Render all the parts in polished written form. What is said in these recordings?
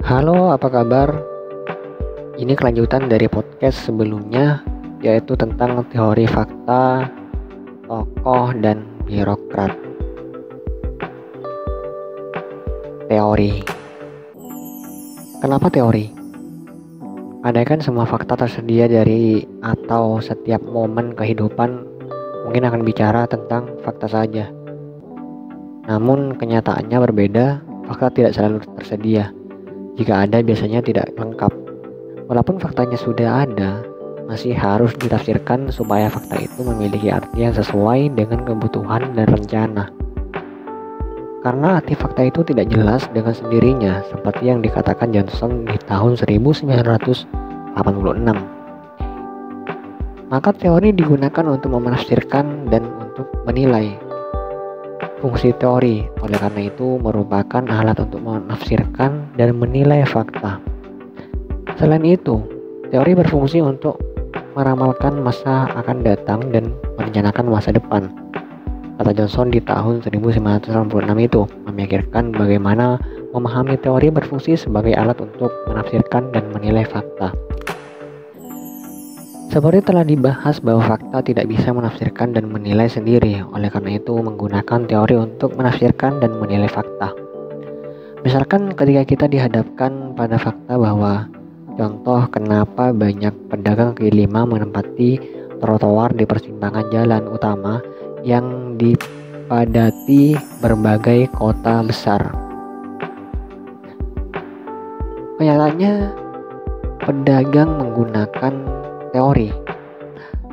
Halo, apa kabar? Ini kelanjutan dari podcast sebelumnya, yaitu tentang teori fakta, tokoh, dan birokrat. Teori. Kenapa teori? Andaikan semua fakta tersedia dari atau setiap momen kehidupan, mungkin akan bicara tentang fakta saja. Namun kenyataannya berbeda, fakta tidak selalu tersedia. Jika ada, biasanya tidak lengkap. Walaupun faktanya sudah ada, masih harus ditafsirkan supaya fakta itu memiliki arti yang sesuai dengan kebutuhan dan rencana. Karena arti fakta itu tidak jelas dengan sendirinya, seperti yang dikatakan Johnson di tahun 1986. Maka teori digunakan untuk menafsirkan dan untuk menilai. Fungsi teori, oleh karena itu, merupakan alat untuk menafsirkan dan menilai fakta. Selain itu, teori berfungsi untuk meramalkan masa akan datang dan merencanakan masa depan. Kata Johnson di tahun 1996 itu memikirkan bagaimana memahami teori berfungsi sebagai alat untuk menafsirkan dan menilai fakta. Seperti telah dibahas bahwa fakta tidak bisa menafsirkan dan menilai sendiri, oleh karena itu menggunakan teori untuk menafsirkan dan menilai fakta. Misalkan ketika kita dihadapkan pada fakta bahwa contoh kenapa banyak pedagang kaki lima menempati trotoar di persimpangan jalan utama yang dipadati berbagai kota besar. Kenyataannya pedagang menggunakan teori.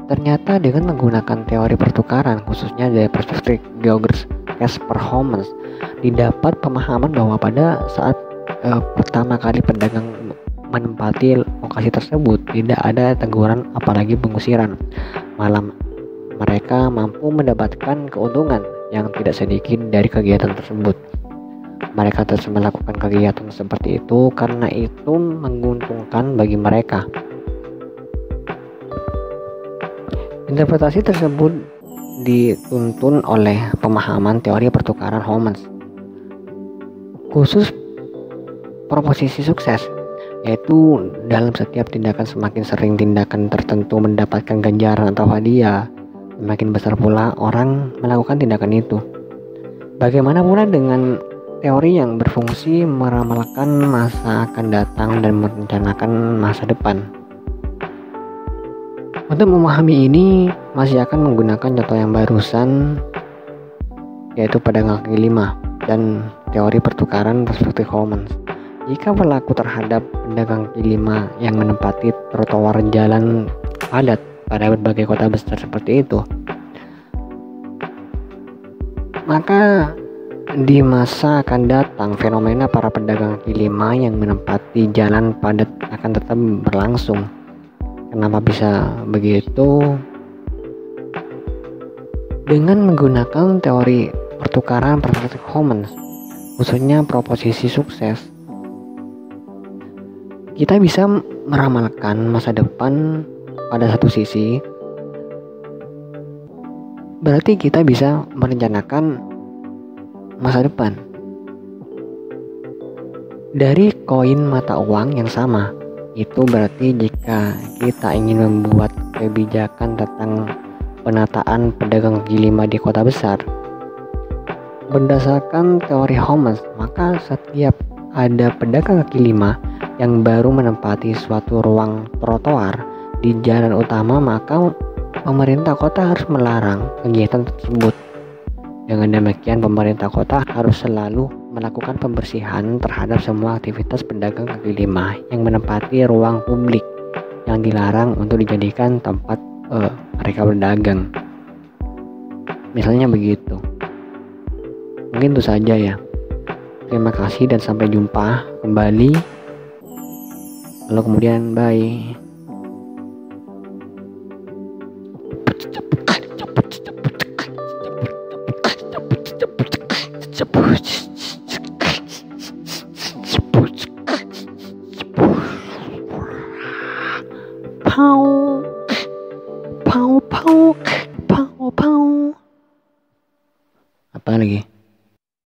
Ternyata dengan menggunakan teori pertukaran, khususnya dari perspektif Georges Casper Homans, didapat pemahaman bahwa pada saat pertama kali pedagang menempati lokasi tersebut, tidak ada teguran apalagi pengusiran. Malah mereka mampu mendapatkan keuntungan yang tidak sedikit dari kegiatan tersebut. Mereka terus melakukan kegiatan seperti itu karena itu menguntungkan bagi mereka. Interpretasi tersebut dituntun oleh pemahaman teori pertukaran Homans, khusus proposisi sukses, yaitu dalam setiap tindakan semakin sering tindakan tertentu mendapatkan ganjaran atau hadiah, semakin besar pula orang melakukan tindakan itu. Bagaimana pula dengan teori yang berfungsi meramalkan masa akan datang dan merencanakan masa depan? Untuk memahami ini, masih akan menggunakan contoh yang barusan, yaitu pedagang kaki lima dan teori pertukaran perspektif Homans. Jika berlaku terhadap pedagang kaki lima yang menempati trotoar jalan padat pada berbagai kota besar seperti itu, maka di masa akan datang fenomena para pedagang kaki lima yang menempati jalan padat akan tetap berlangsung. Kenapa bisa begitu? Dengan menggunakan teori pertukaran perspektif Homans, khususnya proposisi sukses, kita bisa meramalkan masa depan. Pada satu sisi, berarti kita bisa merencanakan masa depan dari koin mata uang yang sama. Itu berarti jika kita ingin membuat kebijakan tentang penataan pedagang kaki lima di kota besar berdasarkan teori Homans, maka setiap ada pedagang kaki lima yang baru menempati suatu ruang trotoar di jalan utama, maka pemerintah kota harus melarang kegiatan tersebut. Dengan demikian, pemerintah kota harus selalu melakukan pembersihan terhadap semua aktivitas pedagang kaki lima yang menempati ruang publik yang dilarang untuk dijadikan tempat mereka berdagang. Misalnya begitu. Mungkin itu saja ya. Terima kasih dan sampai jumpa kembali. Lalu kemudian bye. Pow, pow, pow, pow, pow. Apa lagi?